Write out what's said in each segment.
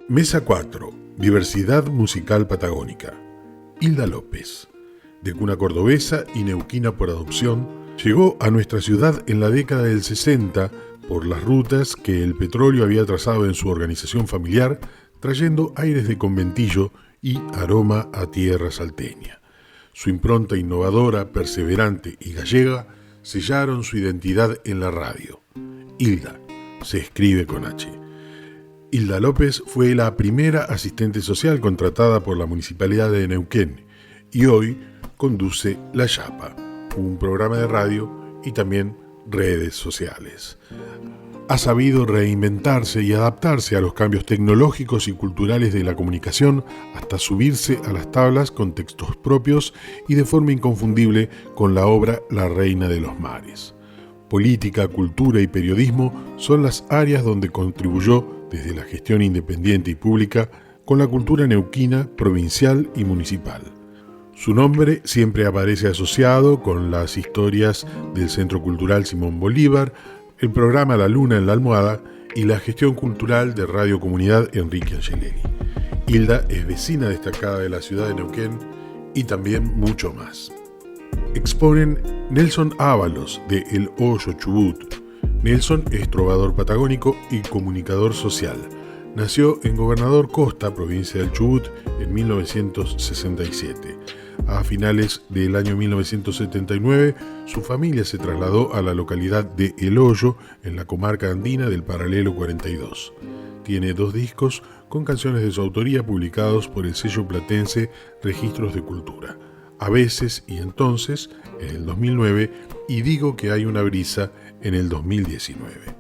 Mesa 4. Diversidad musical patagónica. Hilda López, de cuna cordobesa y neuquina por adopción, llegó a nuestra ciudad en la década del 60 por las rutas que el petróleo había trazado en su organización familiar, trayendo aires de conventillo y aroma a tierra salteña. Su impronta innovadora, perseverante y gallega sellaron su identidad en la radio. Hilda se escribe con H. Hilda López fue la primera asistente social contratada por la Municipalidad de Neuquén y hoy conduce La Chapa, un programa de radio y también redes sociales. Ha sabido reinventarse y adaptarse a los cambios tecnológicos y culturales de la comunicación hasta subirse a las tablas con textos propios y de forma inconfundible con la obra La Reina de los Mares. Política, cultura y periodismo son las áreas donde contribuyó desde la gestión independiente y pública con la cultura neuquina, provincial y municipal. Su nombre siempre aparece asociado con las historias del Centro Cultural Simón Bolívar, el programa La Luna en la Almohada y la gestión cultural de Radio Comunidad Enrique Angelelli. Hilda es vecina destacada de la ciudad de Neuquén y también mucho más. Exponen Nelson Ábalos de El Hoyo Chubut. Nelson es trovador patagónico y comunicador social. Nació en Gobernador Costa, provincia del Chubut, en 1967. A finales del año 1979, su familia se trasladó a la localidad de El Hoyo, en la comarca andina del Paralelo 42. Tiene 2 discos con canciones de su autoría publicados por el sello platense Registros de Cultura. A veces y entonces, en el 2009, y Digo que hay una brisa, en el 2019.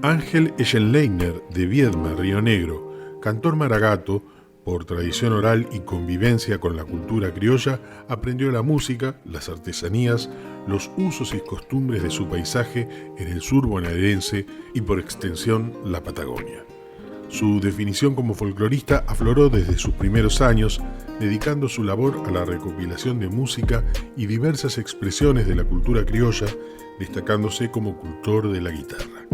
Ángel Eschenleiner, de Viedma, Río Negro, cantor maragato, por tradición oral y convivencia con la cultura criolla, aprendió la música, las artesanías, los usos y costumbres de su paisaje en el sur bonaerense y por extensión la Patagonia. Su definición como folclorista afloró desde sus primeros años, dedicando su labor a la recopilación de música y diversas expresiones de la cultura criolla, destacándose como cultor de la guitarra.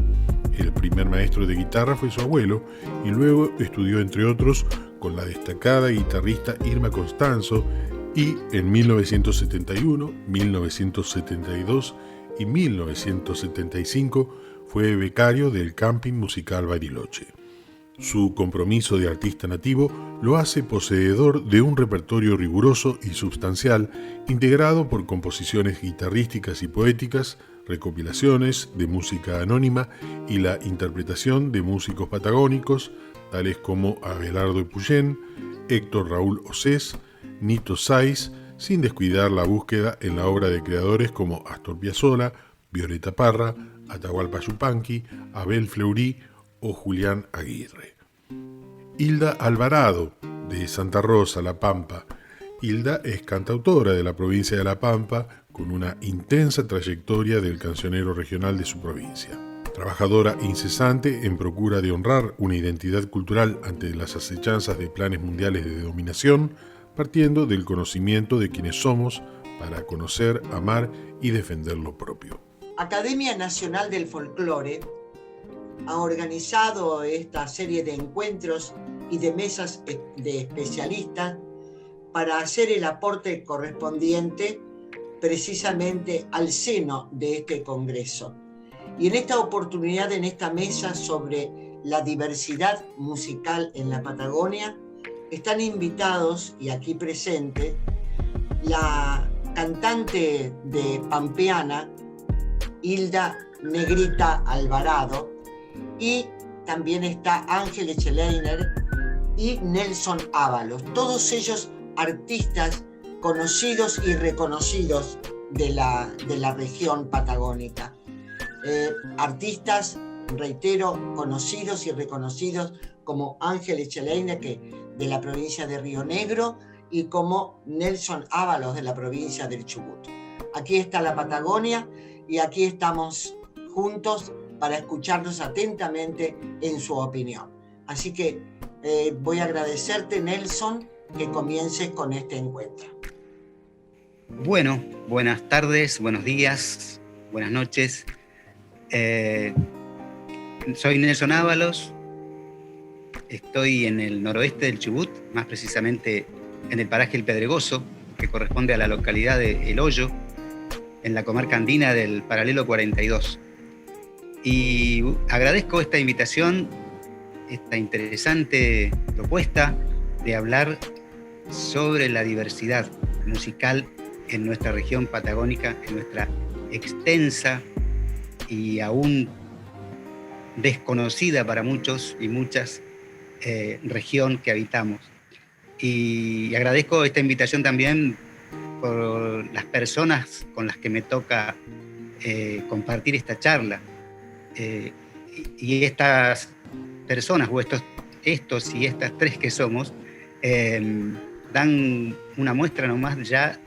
El primer maestro de guitarra fue su abuelo y luego estudió, entre otros, con la destacada guitarrista Irma Constanzo y en 1971, 1972 y 1975 fue becario del Camping Musical Bariloche. Su compromiso de artista nativo lo hace poseedor de un repertorio riguroso y substancial, integrado por composiciones guitarrísticas y poéticas, recopilaciones de música anónima y la interpretación de músicos patagónicos, tales como Abelardo Epuyén, Héctor Raúl Océs, Nito Saiz, sin descuidar la búsqueda en la obra de creadores como Astor Piazzolla, Violeta Parra, Atahualpa Yupanqui, Abel Fleury o Julián Aguirre. Hilda Alvarado, de Santa Rosa, La Pampa. Hilda es cantautora de la provincia de La Pampa, con una intensa trayectoria del cancionero regional de su provincia. Trabajadora incesante en procura de honrar una identidad cultural ante las acechanzas de planes mundiales de dominación, partiendo del conocimiento de quienes somos para conocer, amar y defender lo propio. Academia Nacional del Folclore ha organizado esta serie de encuentros y de mesas de especialistas para hacer el aporte correspondiente precisamente al seno de este congreso. Y en esta oportunidad, en esta mesa sobre la diversidad musical en la Patagonia, están invitados y aquí presente la cantante de Pampeana, Hilda Negrita Alvarado, y también está Ángel Eschenleiner y Nelson Ábalos, todos ellos artistas conocidos y reconocidos de la región patagónica. Artistas, reitero, conocidos y reconocidos como Ángel Eschenleiner, que de la provincia de Río Negro, y como Nelson Ábalos de la provincia del Chubut. Aquí está la Patagonia y aquí estamos juntos para escucharnos atentamente en su opinión. Así que voy a agradecerte, Nelson, que comiences con este encuentro. Bueno, buenas tardes, buenos días, buenas noches. Soy Nelson Ábalos, Estoy en el noroeste del Chubut, más precisamente en el paraje El Pedregoso, que corresponde a la localidad de El Hoyo, en la comarca andina del paralelo 42. Y agradezco esta invitación, esta interesante propuesta de hablar sobre la diversidad musical en nuestra región patagónica, en nuestra extensa y aún desconocida para muchos y muchas región que habitamos. Y agradezco esta invitación también por las personas con las que me toca compartir esta charla. Y estas personas, o estos y estas tres que somos, dan una muestra nomás ya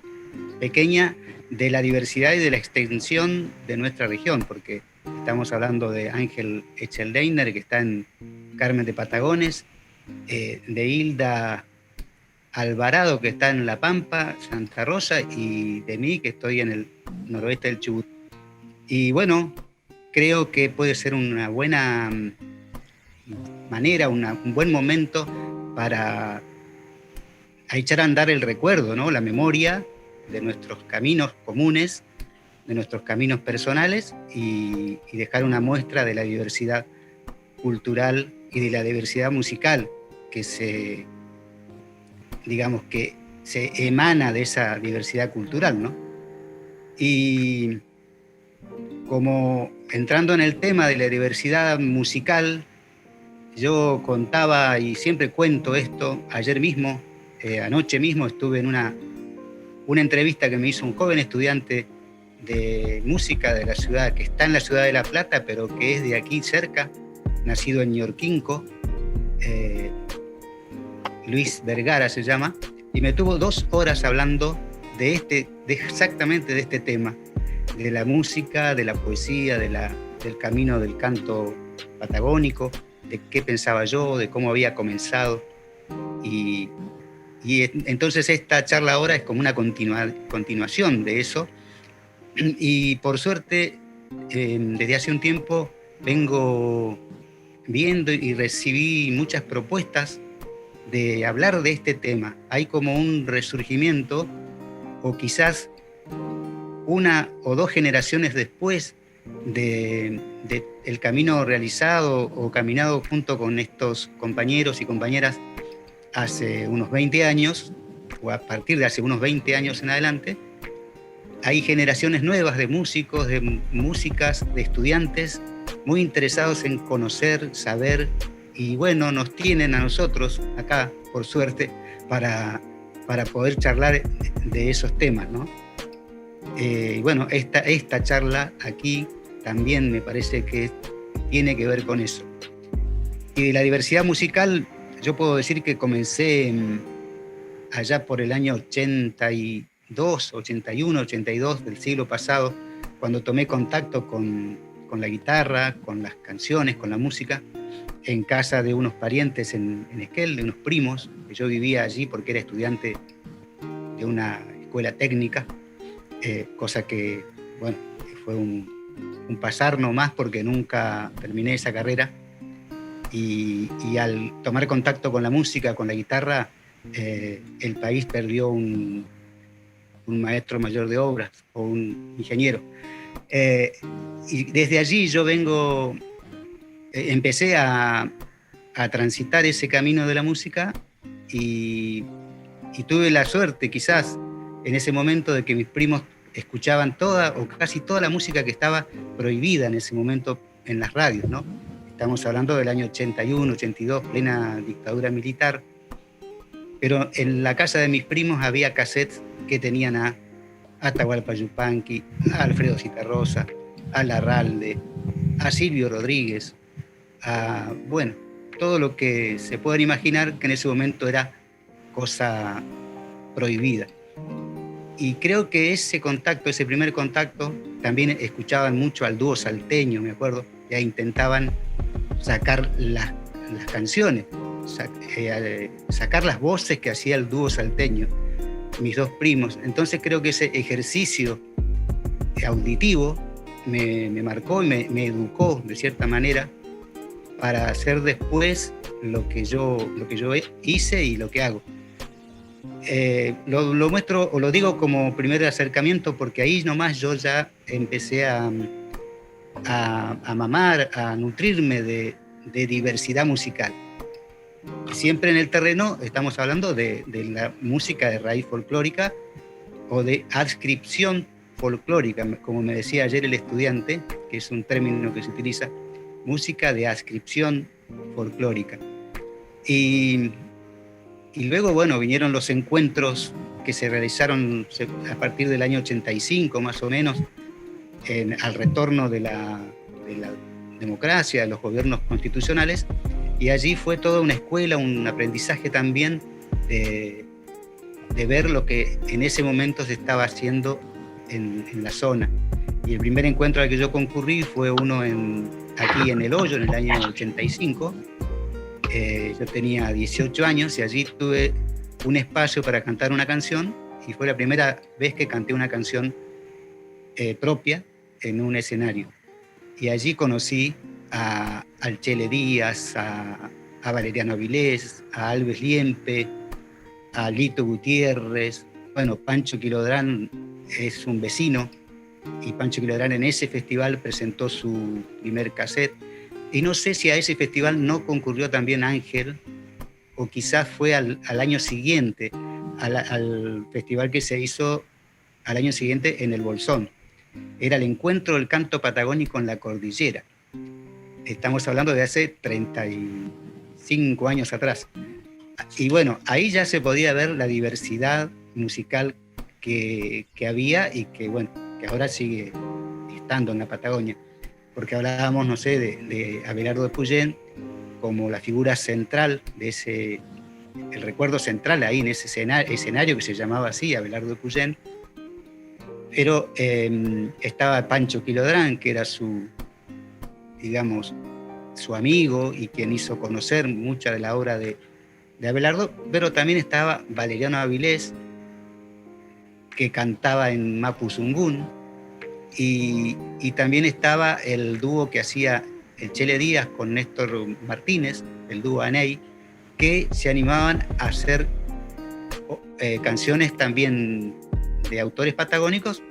pequeña de la diversidad y de la extensión de nuestra región, porque estamos hablando de Ángel Echeldeiner, que está en Carmen de Patagones, de Hilda Alvarado, que está en La Pampa, Santa Rosa, y de mí, que estoy en el noroeste del Chubut. Y bueno, creo que puede ser una buena manera, un buen momento para echar a andar el recuerdo, ¿no? La memoria de nuestros caminos comunes, de nuestros caminos personales, y dejar una muestra de la diversidad cultural y de la diversidad musical que se emana de esa diversidad cultural, ¿no? Y como entrando en el tema de la diversidad musical, yo contaba y siempre cuento esto. Ayer mismo, anoche mismo, estuve en una entrevista que me hizo un joven estudiante de música de la ciudad, que está en la ciudad de La Plata, pero que es de aquí cerca, nacido en Ñorquinco, Luis Vergara se llama, y me tuvo 2 horas hablando exactamente de este tema, de la música, de la poesía, del camino del canto patagónico, de qué pensaba yo, de cómo había comenzado. Y entonces esta charla ahora es como una continuación de eso. Y por suerte, desde hace un tiempo vengo viendo y recibí muchas propuestas de hablar de este tema. Hay como un resurgimiento, o quizás 1 o 2 generaciones después del camino realizado o caminado junto con estos compañeros y compañeras hace unos 20 años, o a partir de hace unos 20 años en adelante. Hay generaciones nuevas de músicos, de músicas, de estudiantes muy interesados en conocer, saber, y bueno, nos tienen a nosotros acá, por suerte, para poder charlar de esos temas, ¿no? Y bueno, esta charla aquí también me parece que tiene que ver con eso. Y de la diversidad musical, yo puedo decir que comencé allá por el año 82, 81, 82 del siglo pasado, cuando tomé contacto con la guitarra, con las canciones, con la música, en casa de unos parientes en Esquel, de unos primos, que yo vivía allí porque era estudiante de una escuela técnica, cosa que, bueno, fue un pasar nomás porque nunca terminé esa carrera. Y al tomar contacto con la música, con la guitarra, el país perdió un maestro mayor de obras o un ingeniero. Y desde allí yo empecé a transitar ese camino de la música y tuve la suerte quizás en ese momento de que mis primos escuchaban toda o casi toda la música que estaba prohibida en ese momento en las radios, ¿no? Estamos hablando del año 81, 82, plena dictadura militar. Pero en la casa de mis primos había cassettes que tenían a Atahualpa Yupanqui, a Alfredo Zitarrosa, a Larralde, a Silvio Rodríguez, a, bueno, todo lo que se puedan imaginar que en ese momento era cosa prohibida. Y creo que ese primer contacto, también escuchaban mucho al dúo salteño, me acuerdo, ya intentaban sacar las canciones, sacar las voces que hacía el dúo salteño, mis 2 primos. Entonces creo que ese ejercicio auditivo me marcó y me educó de cierta manera para hacer después lo que yo hice y lo que hago. Lo muestro o lo digo como primer acercamiento porque ahí nomás yo ya empecé a mamar, a nutrirme de diversidad musical. Siempre en el terreno estamos hablando de la música de raíz folclórica o de adscripción folclórica, como me decía ayer el estudiante, que es un término que se utiliza, música de adscripción folclórica. Y luego, bueno, vinieron los encuentros que se realizaron a partir del año 85, más o menos, al retorno de la democracia, de los gobiernos constitucionales, y allí fue toda una escuela, un aprendizaje también de ver lo que en ese momento se estaba haciendo en la zona. Y el primer encuentro al que yo concurrí fue uno aquí en El Hoyo, en el año 85. Yo tenía 18 años y allí tuve un espacio para cantar una canción, y fue la primera vez que canté una canción propia en un escenario. Y allí conocí al Chele Díaz, a Valeriano Avilés, a Alves Liempe, a Lito Gutiérrez. Bueno, Pancho Quilodrán es un vecino, y Pancho Quilodrán en ese festival presentó su primer cassette. Y no sé si a ese festival no concurrió también Ángel, o quizás fue al año siguiente, al festival que se hizo al año siguiente en el Bolsón. Era el encuentro del canto patagónico en la cordillera. Estamos hablando de hace 35 años atrás. Y bueno, ahí ya se podía ver la diversidad musical que había y que, bueno, que ahora sigue estando en la Patagonia. Porque hablábamos, no sé, de Abelardo de Puyén como la figura central de el recuerdo central ahí en ese escenario que se llamaba así, Abelardo de Puyén. Pero estaba Pancho Quilodrán, que era su amigo y quien hizo conocer mucha de la obra de Abelardo, pero también estaba Valeriano Avilés, que cantaba en Mapuzungún, y también estaba el dúo que hacía el Chele Díaz con Néstor Martínez, el dúo Aney, que se animaban a hacer canciones también de autores patagónicos,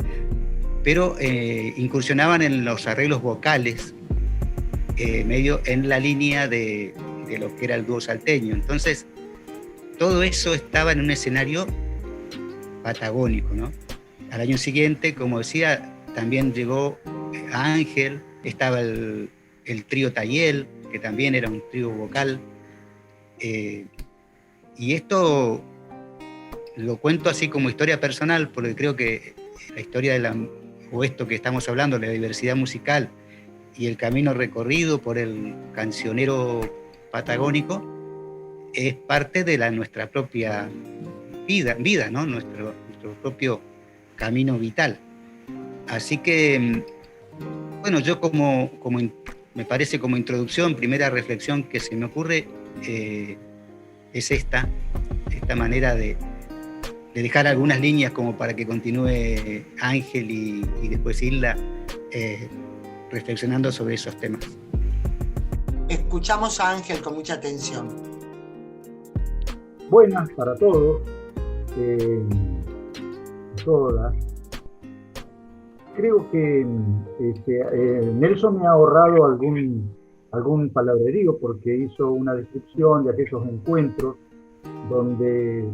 pero incursionaban en los arreglos vocales, medio en la línea de lo que era el dúo salteño. Entonces, todo eso estaba en un escenario patagónico, ¿no? Al año siguiente, como decía, también llegó Ángel, estaba el trío Tayel, que también era un trío vocal. Y esto lo cuento así como historia personal, porque creo que la historia o esto que estamos hablando, la diversidad musical y el camino recorrido por el cancionero patagónico, es parte de nuestra propia vida, ¿no? Nuestro propio camino vital. Así que, bueno, yo como me parece como introducción, primera reflexión que se me ocurre es esta manera de dejar algunas líneas como para que continúe Ángel y después Hilda reflexionando sobre esos temas. Escuchamos a Ángel con mucha atención. Buenas para todos, todas. Creo que Nelson me ha ahorrado algún palabrerío, porque hizo una descripción de aquellos encuentros donde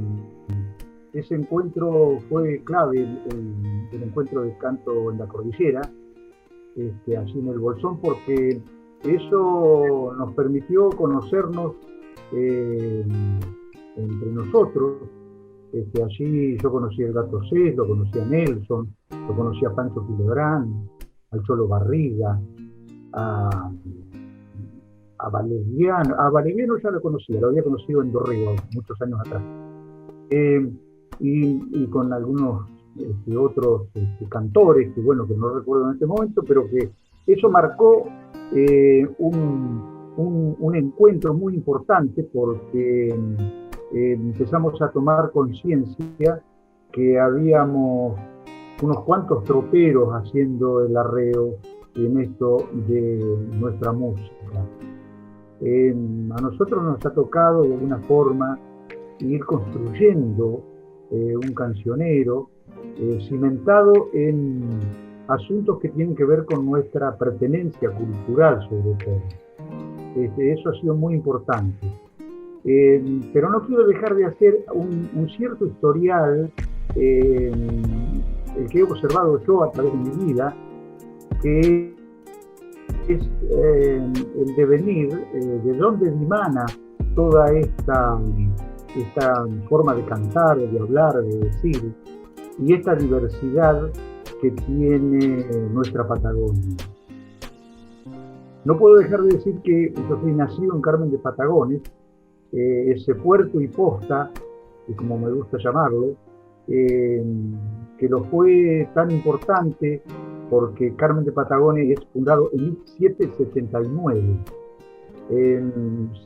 ese encuentro fue clave, el encuentro de canto en la cordillera, allí en el Bolsón, porque eso nos permitió conocernos entre nosotros. Allí yo conocí al Gato Cés, lo conocí a Nelson, lo conocí a Pancho Quilodrán, al Cholo Barriga, a Valeriano. A Valeriano ya lo conocía, lo había conocido en Dorrego muchos años atrás. Y con algunos otros cantores, que bueno, que no recuerdo en este momento, pero que eso marcó un encuentro muy importante, porque empezamos a tomar conciencia que habíamos unos cuantos troperos haciendo el arreo en esto de nuestra música. A nosotros nos ha tocado de alguna forma ir construyendo un cancionero cimentado en asuntos que tienen que ver con nuestra pertenencia cultural, sobre todo. Eso ha sido muy importante. Pero no quiero dejar de hacer un cierto historial, el que he observado yo a través de mi vida, que es el devenir, de dónde dimana toda esta forma de cantar, de hablar, de decir, y esta diversidad que tiene nuestra Patagonia. No puedo dejar de decir que yo soy nacido en Carmen de Patagones, ese puerto y posta, como me gusta llamarlo, que lo fue tan importante porque Carmen de Patagones es fundado en 1779.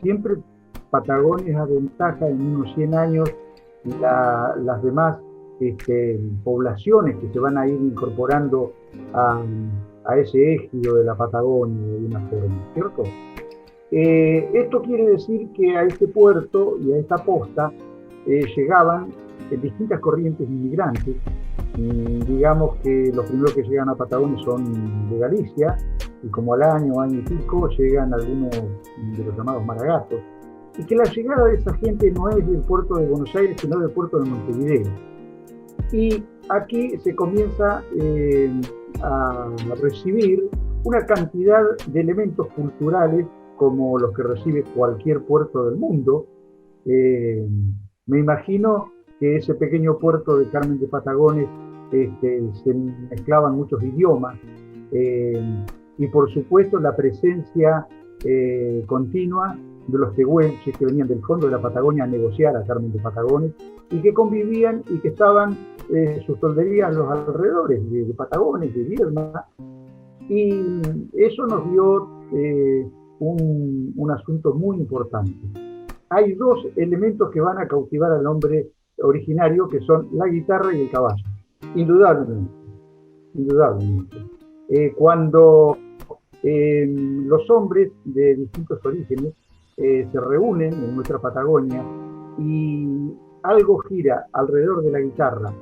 Siempre Patagones aventaja en unos 100 años las demás poblaciones que se van a ir incorporando a ese égido de la Patagonia de una forma, ¿cierto? Esto quiere decir que a este puerto y a esta posta llegaban distintas corrientes inmigrantes. Digamos que los primeros que llegan a Patagonia son de Galicia, y como al año y pico llegan algunos de los llamados maragatos, y que la llegada de esa gente no es del puerto de Buenos Aires, sino del puerto de Montevideo. Y aquí se comienza a recibir una cantidad de elementos culturales como los que recibe cualquier puerto del mundo. Me imagino que ese pequeño puerto de Carmen de Patagones se mezclaban muchos idiomas, y por supuesto la presencia continua de los tehuelches que venían del fondo de la Patagonia a negociar a Carmen de Patagones y que convivían y que estaban sus tolderías a los alrededores de Patagones, de Viedma, y eso nos dio un asunto muy importante. Hay dos elementos que van a cautivar al hombre originario, que son la guitarra y el caballo, indudablemente. Cuando los hombres de distintos orígenes se reúnen en nuestra Patagonia y algo gira alrededor de la guitarra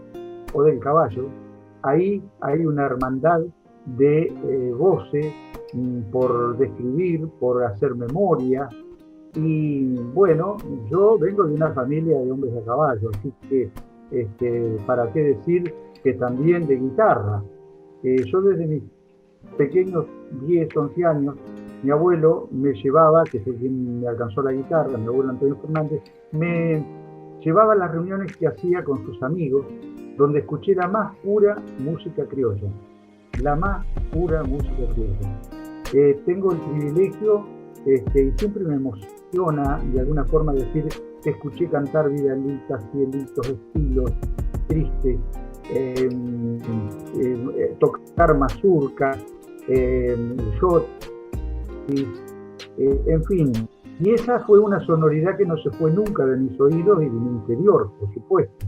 o del caballo, ahí hay una hermandad de goce por describir, por hacer memoria. Y bueno, yo vengo de una familia de hombres de caballo, así que para qué decir que también de guitarra. Yo desde mis pequeños 10, 11 años, mi abuelo me llevaba, que fue quien me alcanzó la guitarra, mi abuelo Antonio Fernández, me llevaba a las reuniones que hacía con sus amigos, donde escuché la más pura música criolla, la más pura música criolla. Tengo el privilegio, y siempre me emociona de alguna forma decir que escuché cantar vidalitas, cielitos, estilos, tristes, tocar mazurca, shot, en fin. Y esa fue una sonoridad que no se fue nunca de mis oídos y de mi interior, por supuesto.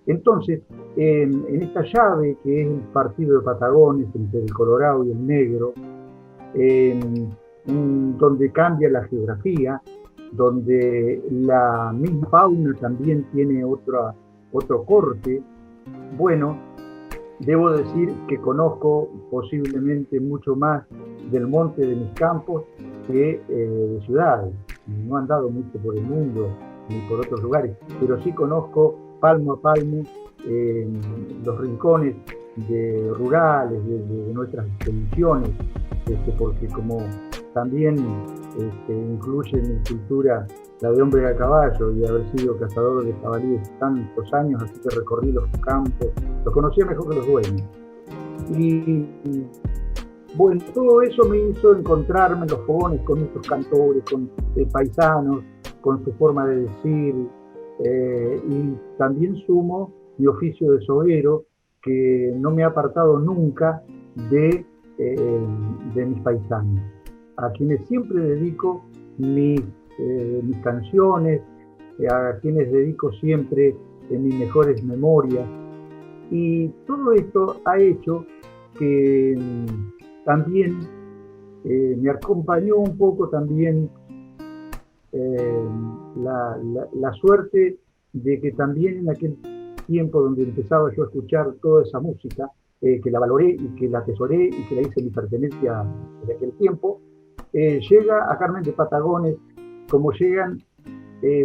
Entonces, en esta llave que es el partido de Patagones entre el Colorado y el Negro, donde cambia la geografía, donde la misma fauna también tiene otro corte, bueno, debo decir que conozco posiblemente mucho más del monte de mis campos que de ciudades. No he andado mucho por el mundo ni por otros lugares, pero sí conozco palmo a palmo los rincones rurales de nuestras expediciones, porque como también incluye en mi cultura la de hombre a caballo y haber sido cazador de jabalíes tantos años, así que recorrí los campos, los conocía mejor que los dueños. Y bueno, todo eso me hizo encontrarme en los fogones con estos cantores, con paisanos, con su forma de decir, y también sumo mi oficio de soguero, que no me ha apartado nunca de mis paisanos, a quienes siempre dedico mis canciones, a quienes dedico siempre mis mejores memorias. Y todo esto ha hecho que también me acompañó un poco también la suerte de que también en aquel tiempo donde empezaba yo a escuchar toda esa música, que la valoré y que la atesoré y que la hice mi pertenencia de aquel tiempo, llega a Carmen de Patagones como llegan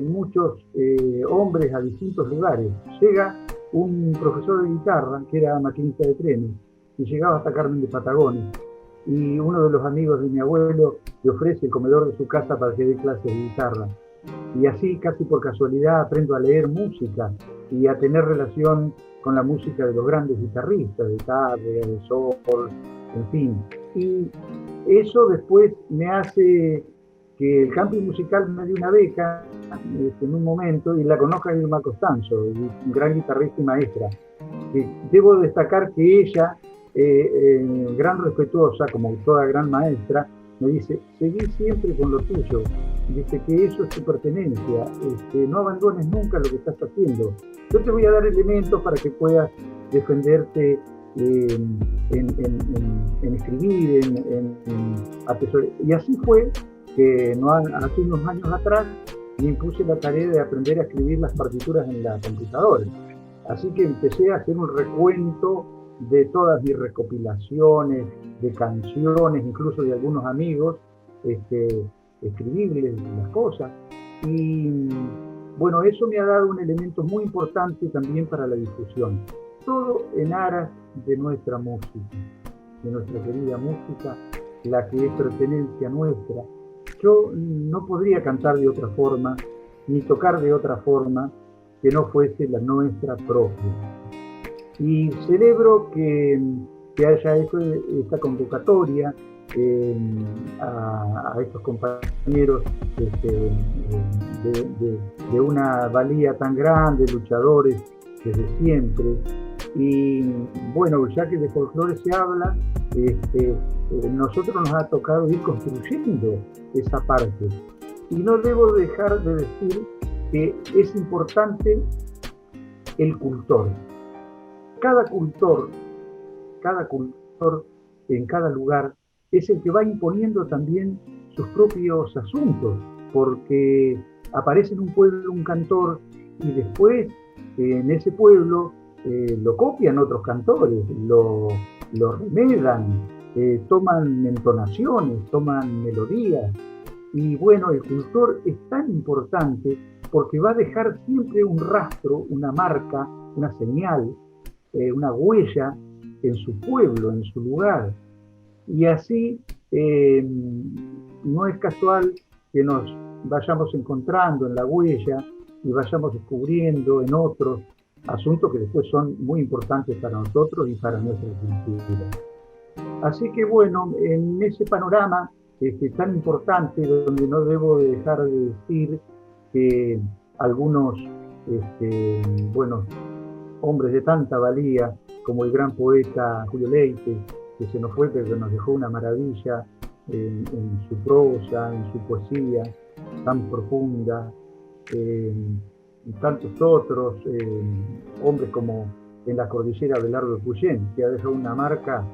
muchos hombres a distintos lugares. Llega un profesor de guitarra que era maquinista de trenes y llegaba hasta Carmen de Patagones, y uno de los amigos de mi abuelo le ofrece el comedor de su casa para que dé clases de guitarra, y así casi por casualidad aprendo a leer música y a tener relación con la música de los grandes guitarristas, de Tárrega, de Sol, en fin. Y eso después me hace que el campus musical me dio una beca en un momento, y la conozco a Irma Costanzo, gran guitarrista y maestra. Debo destacar que ella, gran respetuosa, como toda gran maestra, me dice: seguí siempre con lo tuyo, dice que eso es tu pertenencia, no abandones nunca lo que estás haciendo. Yo te voy a dar elementos para que puedas defenderte en escribir, en atesorar. Y así fue que hace unos años atrás me impuse la tarea de aprender a escribir las partituras en la computadora. Así que empecé a hacer un recuento de todas mis recopilaciones, de canciones, incluso de algunos amigos, escribirles las cosas. Y bueno, eso me ha dado un elemento muy importante también para la difusión. Todo en aras de nuestra música, de nuestra querida música, la que es pertenencia nuestra. Yo no podría cantar de otra forma, ni tocar de otra forma, que no fuese la nuestra propia. Y celebro que haya hecho esta convocatoria a estos compañeros de una valía tan grande, luchadores desde siempre. Y bueno, ya que de folclore se habla, nosotros nos ha tocado ir construyendo esa parte. Y no debo dejar de decir que es importante el cultor. Cada cultor en cada lugar es el que va imponiendo también sus propios asuntos, porque aparece en un pueblo un cantor y después en ese pueblo lo copian otros cantores, lo remedan, toman entonaciones, toman melodías. Y bueno, el cultor es tan importante porque va a dejar siempre un rastro, una marca, una señal, una huella en su pueblo, en su lugar. Y así no es casual que nos vayamos encontrando en la huella y vayamos descubriendo en otros asuntos que después son muy importantes para nosotros y para nuestra cultura. Así que bueno, en ese panorama tan importante, donde no debo dejar de decir que algunos hombres de tanta valía, como el gran poeta Julio Leite, que se nos fue pero que nos dejó una maravilla en su prosa, en su poesía tan profunda, y tantos otros, hombres como en la cordillera Abelardo Puyén, que ha dejado una marca.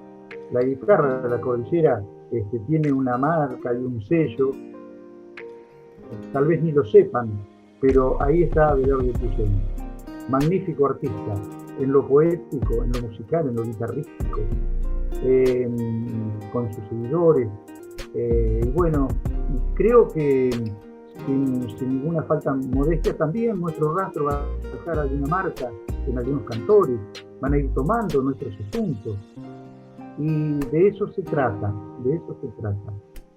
La guitarra de la cordillera tiene una marca y un sello, tal vez ni lo sepan, pero ahí está Abelardo Puyén, magnífico artista, en lo poético, en lo musical, en lo guitarrístico, con sus seguidores. Y bueno, creo que sin ninguna falta de modestia, también nuestro rastro va a dejar alguna marca en algunos cantores, van a ir tomando nuestros asuntos. Y de eso se trata,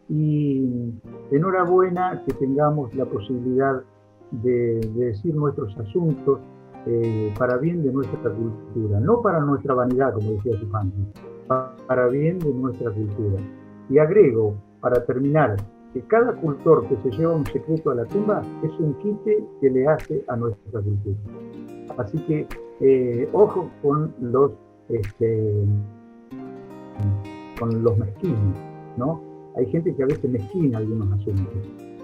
Y enhorabuena que tengamos la posibilidad de decir nuestros asuntos para bien de nuestra cultura, no para nuestra vanidad, como decía Sufanti, para bien de nuestra cultura. Y agrego, para terminar, que cada cultor que se lleva un secreto a la tumba es un quite que le hace a nuestra cultura. Así que ojo con los mezquinos, ¿no? Hay gente que a veces mezquina algunos asuntos.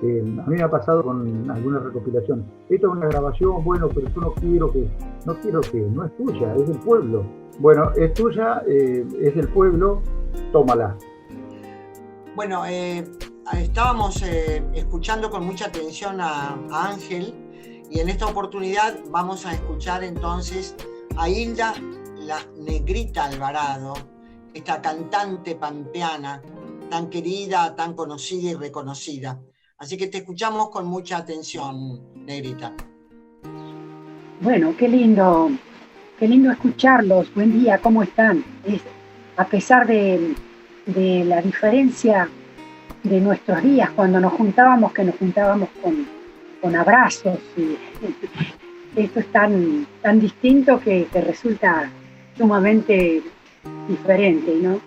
A mí me ha pasado con alguna recopilación. Esta es una grabación, bueno, pero yo no quiero que, no es tuya, es del pueblo. Bueno, es tuya, es del pueblo, tómala. Bueno, estábamos escuchando con mucha atención a Ángel, y en esta oportunidad vamos a escuchar entonces a Hilda la Negrita Alvarado, esta cantante pampeana tan querida, tan conocida y reconocida. Así que te escuchamos con mucha atención, Negrita. Bueno, qué lindo escucharlos. Buen día, ¿cómo están? A pesar de la diferencia de nuestros días, cuando nos juntábamos con abrazos, y esto es tan distinto que resulta sumamente diferente, ¿no?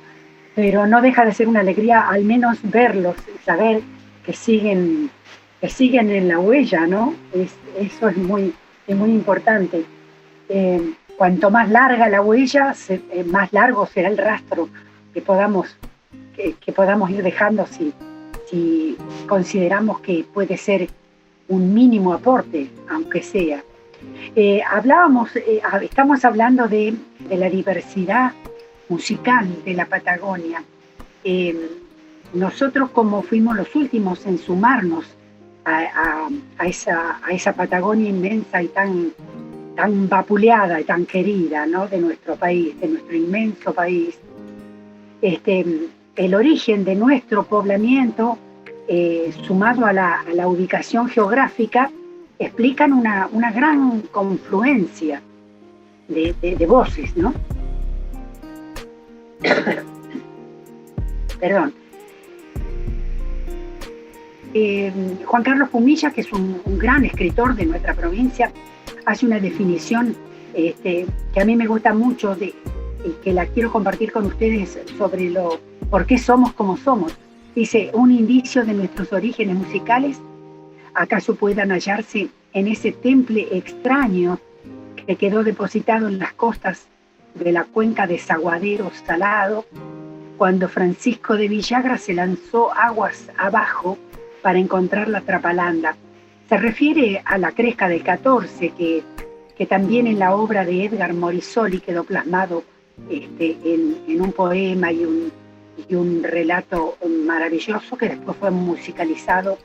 Pero no deja de ser una alegría al menos verlos, saber que siguen en la huella, ¿no? Eso es muy importante. Cuanto más larga la huella, más largo será el rastro que podamos ir dejando si consideramos que puede ser un mínimo aporte, aunque sea. Estamos hablando de la diversidad musical de la Patagonia. Nosotros, como fuimos los últimos en sumarnos a esa Patagonia inmensa y tan vapuleada y tan querida, ¿no? De nuestro país, de nuestro inmenso país, el origen de nuestro poblamiento, sumado a la ubicación geográfica, explican una gran confluencia de voces, ¿no? Perdón. Juan Carlos Pumilla, que es un gran escritor de nuestra provincia, hace una definición que a mí me gusta mucho y que la quiero compartir con ustedes sobre por qué somos como somos. Dice: un indicio de nuestros orígenes musicales acaso puedan hallarse en ese temple extraño que quedó depositado en las costas de la cuenca de Saguadero Salado, cuando Francisco de Villagra se lanzó aguas abajo para encontrar la Trapalanda. Se refiere a la Cresca del 14, que también en la obra de Edgar Morisoli quedó plasmado en un poema y un relato maravilloso, que después fue musicalizado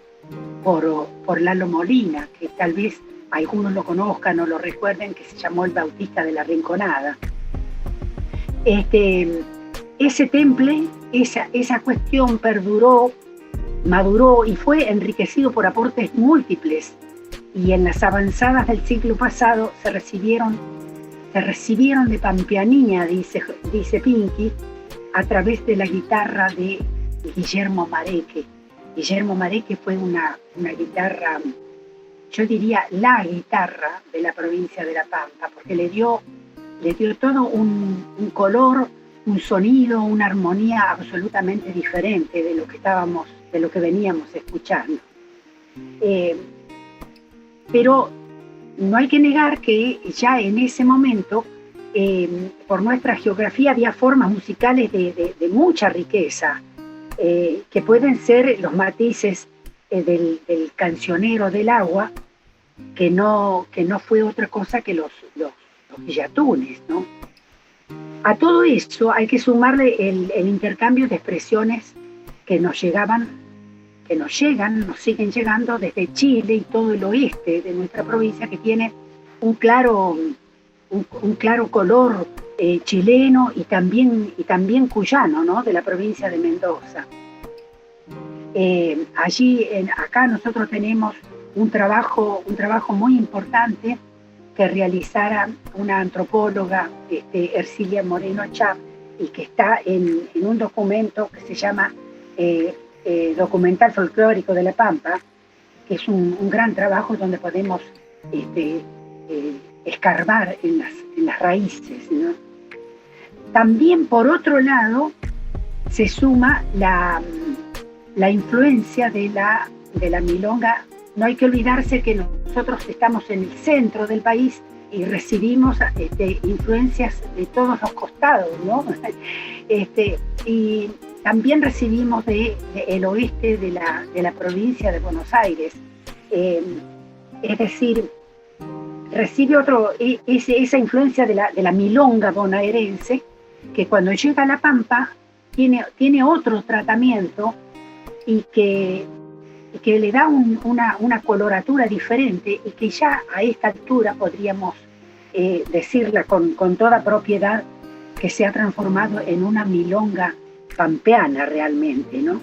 por Lalo Molina, que tal vez algunos lo conozcan o lo recuerden, que se llamó El Bautista de la Rinconada. Ese temple, esa cuestión perduró, maduró y fue enriquecido por aportes múltiples, y en las avanzadas del siglo pasado se recibieron de pampeanía, dice Pinky, a través de la guitarra de Guillermo Mareque. Guillermo Mareque fue una guitarra, yo diría la guitarra de la provincia de La Pampa, porque le dio todo un color, un sonido, una armonía absolutamente diferente de lo que veníamos escuchando. Pero no hay que negar que ya en ese momento, por nuestra geografía, había formas musicales de mucha riqueza, que pueden ser los matices del cancionero del agua, que no fue otra cosa que los villatunes, ¿no? A todo eso hay que sumarle el intercambio de expresiones que nos llegan, nos siguen llegando desde Chile y todo el oeste de nuestra provincia, que tiene un claro color chileno y también cuyano, ¿no? De la provincia de Mendoza. Acá nosotros tenemos un trabajo muy importante que realizara una antropóloga, Ercilia Moreno Chap, y que está en un documento que se llama Documental Folclórico de La Pampa, que es un gran trabajo donde podemos escarbar en las raíces, ¿no? También, por otro lado, se suma la influencia de la milonga. No hay que olvidarse que nosotros estamos en el centro del país y recibimos influencias de todos los costados, ¿no? Y también recibimos del oeste de la provincia de Buenos Aires. Es decir, recibe esa influencia de la milonga bonaerense, que cuando llega a La Pampa tiene otro tratamiento y que le da una coloratura diferente y que ya a esta altura podríamos decirla con toda propiedad que se ha transformado en una milonga pampeana realmente, ¿no?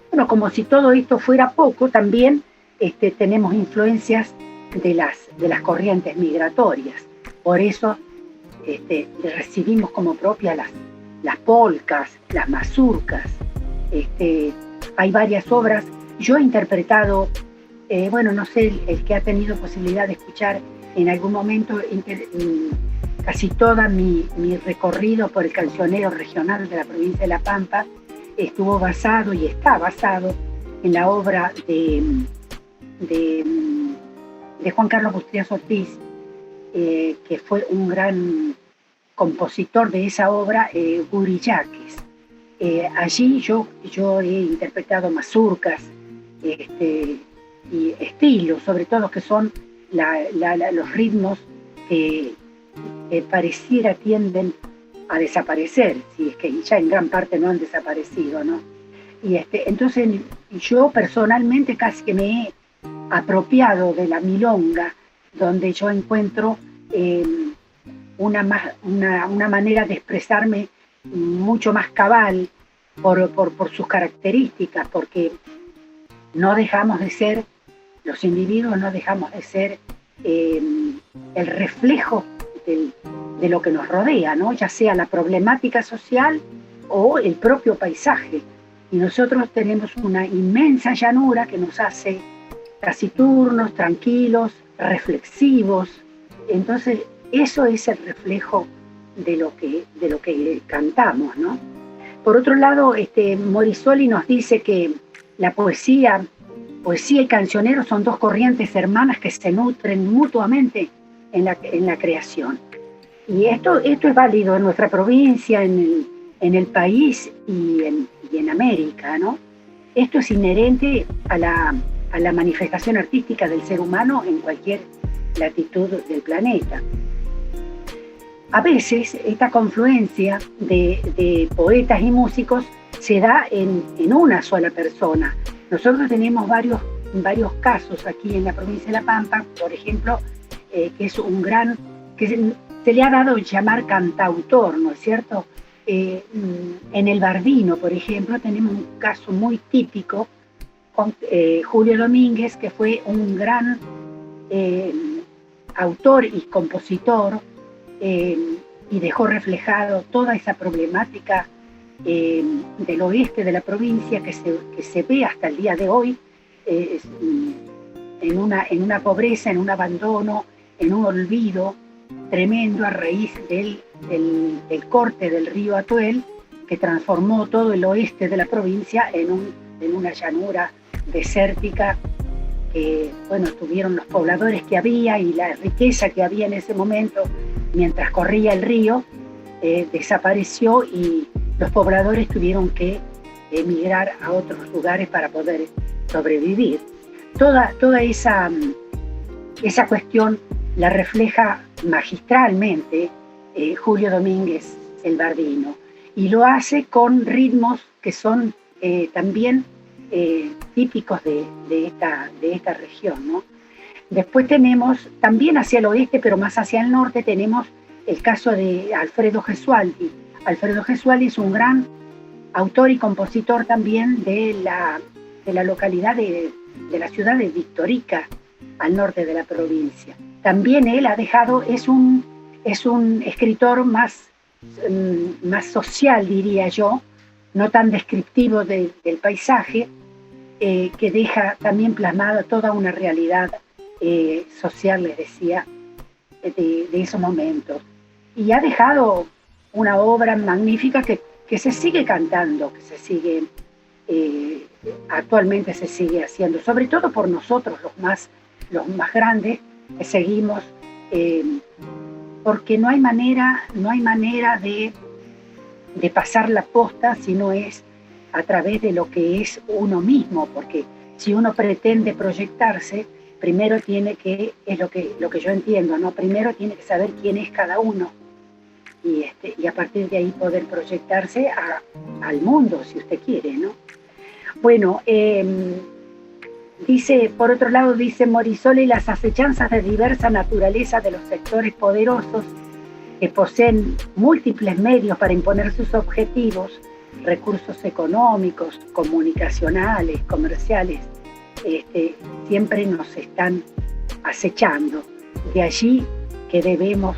Bueno, como si todo esto fuera poco, también tenemos influencias de las corrientes migratorias. Por eso recibimos como propias las polcas, las mazurcas. Hay varias obras. Yo he interpretado, no sé, el que ha tenido posibilidad de escuchar en algún momento casi todo mi recorrido por el cancionero regional de la provincia de La Pampa estuvo basado y está basado en la obra de Juan Carlos Bustrias Ortiz, que fue un gran compositor de esa obra, Gurillaques. Allí yo he interpretado mazurcas y estilos, sobre todo que son los ritmos que pareciera tienden a desaparecer, si es que ya en gran parte no han desaparecido, ¿no? Y entonces yo personalmente casi que me he apropiado de la milonga, donde yo encuentro una manera de expresarme mucho más cabal por sus características, porque no dejamos de ser, los individuos no dejamos de ser el reflejo de lo que nos rodea, ¿no? Ya sea la problemática social o el propio paisaje. Y nosotros tenemos una inmensa llanura que nos hace taciturnos, tranquilos, reflexivos. Entonces, eso es el reflejo de lo que cantamos, ¿no? Por otro lado, Morisoli nos dice que la poesía y cancionero son dos corrientes hermanas que se nutren mutuamente en la creación. Y esto es válido en nuestra provincia, en el país y en América, ¿no? Esto es inherente a la manifestación artística del ser humano en cualquier latitud del planeta. A veces esta confluencia de poetas y músicos se da en una sola persona. Nosotros tenemos varios casos aquí en la provincia de La Pampa, por ejemplo, que es un gran, que se le ha dado llamar cantautor, ¿no es cierto? En el Bardino, por ejemplo, tenemos un caso muy típico con Julio Domínguez, que fue un gran autor y compositor, y dejó reflejado toda esa problemática del oeste de la provincia que se ve hasta el día de hoy, en una pobreza, en un abandono, en un olvido tremendo a raíz del corte del río Atuel, que transformó todo el oeste de la provincia en una llanura desértica que, tuvieron los pobladores que había y la riqueza que había en ese momento mientras corría el río, desapareció y los pobladores tuvieron que emigrar a otros lugares para poder sobrevivir. Toda esa cuestión la refleja magistralmente Julio Domínguez, el Bardino, y lo hace con ritmos que son también típicos de esta región, ¿no? Después tenemos, también hacia el oeste, pero más hacia el norte, tenemos el caso de Alfredo Gesualdi. Alfredo Gesualdi es un gran autor y compositor también de la localidad de la ciudad de Victorica, al norte de la provincia. También él ha dejado, es un escritor más social, diría yo, no tan descriptivo del paisaje, que deja también plasmada toda una realidad social, les decía, de esos momentos. Y ha dejado una obra magnífica que se sigue cantando, que se sigue, actualmente se sigue haciendo, sobre todo por nosotros, los más grandes, que seguimos, porque no hay manera de pasar la posta si no es a través de lo que es uno mismo, porque si uno pretende proyectarse, primero tiene que, es lo que yo entiendo, ¿no? Primero tiene que saber quién es cada uno y a partir de ahí poder proyectarse al mundo, si usted quiere, ¿no? Bueno, dice, por otro lado, dice Morisoli, las acechanzas de diversa naturaleza de los sectores poderosos que poseen múltiples medios para imponer sus objetivos, recursos económicos, comunicacionales, comerciales, siempre nos están acechando. De allí que debemos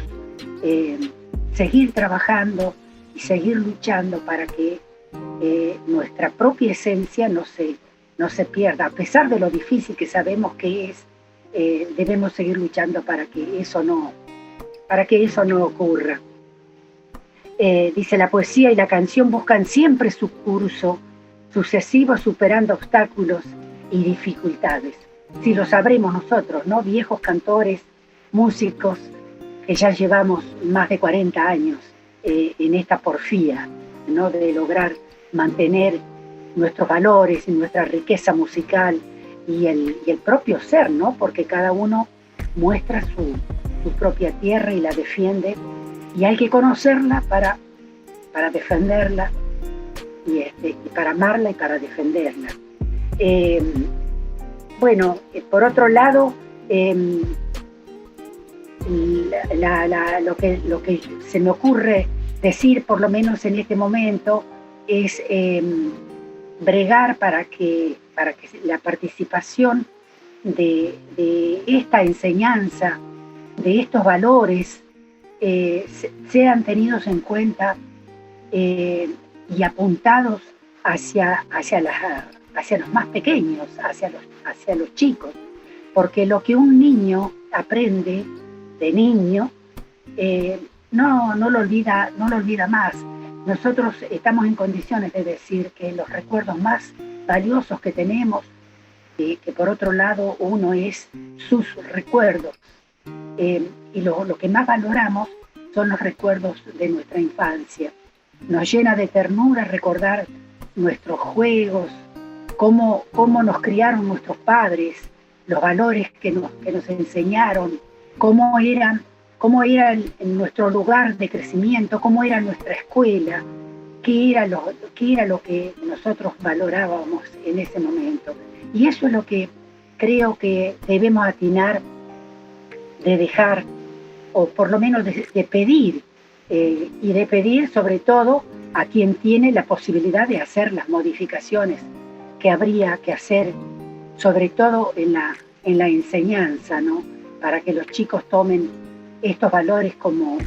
seguir trabajando y seguir luchando para que nuestra propia esencia no se pierda. A pesar de lo difícil que sabemos que es, debemos seguir luchando para que eso no ocurra. Dice, la poesía y la canción buscan siempre su curso sucesivo, superando obstáculos y dificultades. Si lo sabremos nosotros, ¿no? Viejos cantores, músicos, que ya llevamos más de 40 años en esta porfía, ¿no? De lograr mantener nuestros valores y nuestra riqueza musical y el propio ser, ¿no? Porque cada uno muestra su propia tierra y la defiende, y hay que conocerla para defenderla y para amarla y para defenderla. Bueno, por otro lado, lo que se me ocurre decir, por lo menos en este momento, es bregar para que la participación de esta enseñanza, de estos valores, sean tenidos en cuenta y apuntados hacia los más pequeños, hacia los chicos, porque lo que un niño aprende de niño no lo olvida más. Nosotros estamos en condiciones de decir que los recuerdos más valiosos que tenemos, que por otro lado uno es sus recuerdos, y lo que más valoramos son los recuerdos de nuestra infancia. Nos llena de ternura recordar nuestros juegos, cómo nos criaron nuestros padres, los valores que nos enseñaron, cómo era en nuestro lugar de crecimiento, cómo era nuestra escuela, qué era lo que nosotros valorábamos en ese momento. Y eso es lo que creo que debemos atinar de dejar, o por lo menos de pedir, y de pedir sobre todo a quien tiene la posibilidad de hacer las modificaciones que habría que hacer, sobre todo en la enseñanza, ¿no? Para que los chicos tomen estos valores como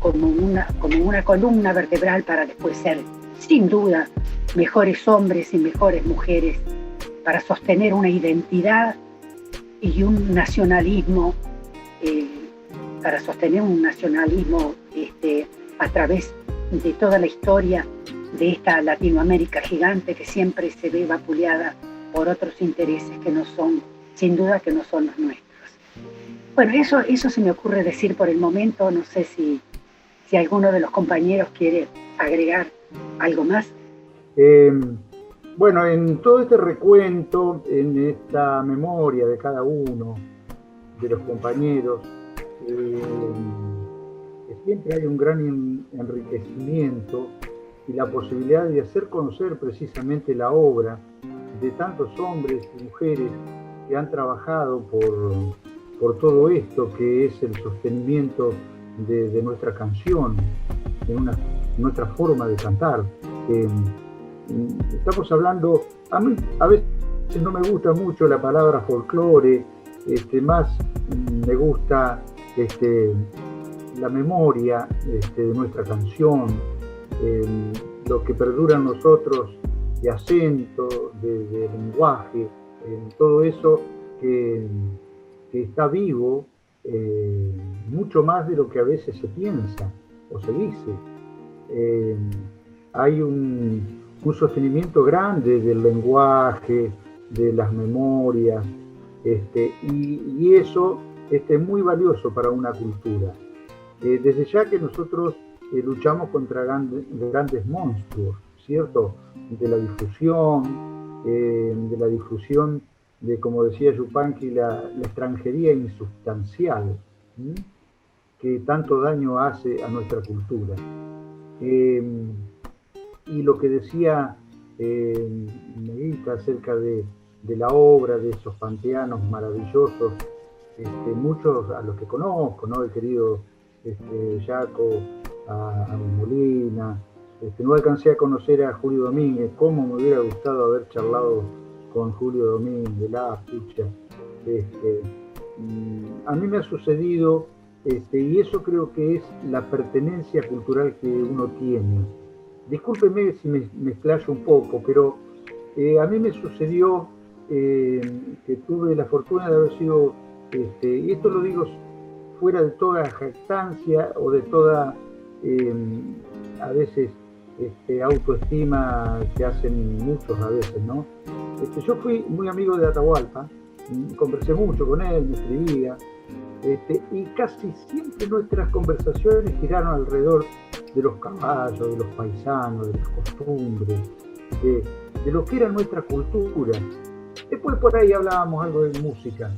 una columna vertebral para después ser, sin duda, mejores hombres y mejores mujeres, para sostener una identidad y un nacionalismo, a través de toda la historia de esta Latinoamérica gigante que siempre se ve vapuleada por otros intereses que no son, sin duda, que no son los nuestros. Bueno, eso se me ocurre decir por el momento. No sé si alguno de los compañeros quiere agregar algo más. Bueno, en todo este recuento, en esta memoria de cada uno de los compañeros, siempre hay un gran enriquecimiento y la posibilidad de hacer conocer precisamente la obra de tantos hombres y mujeres que han trabajado por todo esto que es el sostenimiento de nuestra canción, de nuestra forma de cantar. Estamos hablando, a mí a veces no me gusta mucho la palabra folclore, más me gusta la memoria de nuestra canción, lo que perdura en nosotros de acento, de lenguaje, todo eso que está vivo, mucho más de lo que a veces se piensa o se dice. Hay un sostenimiento grande del lenguaje, de las memorias, y eso es muy valioso para una cultura. Desde ya que nosotros luchamos contra grandes monstruos, ¿cierto? De la difusión de, como decía Yupanqui, la extranjería insubstancial, que tanto daño hace a nuestra cultura. Y lo que decía Neguita, acerca de la obra de esos panteanos maravillosos, muchos a los que conozco, ¿no? El querido Jaco, a Molina. No alcancé a conocer a Julio Domínguez. Cómo me hubiera gustado haber charlado con Julio Domínguez, la pucha. A mí me ha sucedido, y eso creo que es la pertenencia cultural que uno tiene. Discúlpeme si me explayo un poco, pero a mí me sucedió que tuve la fortuna de haber sido, y esto lo digo fuera de toda jactancia o de toda, a veces, autoestima que hacen muchos a veces, ¿no? Yo fui muy amigo de Atahualpa, conversé mucho con él, me escribía, y casi siempre nuestras conversaciones giraron alrededor de los caballos, de los paisanos, de las costumbres, de lo que era nuestra cultura. Después por ahí hablábamos algo de música.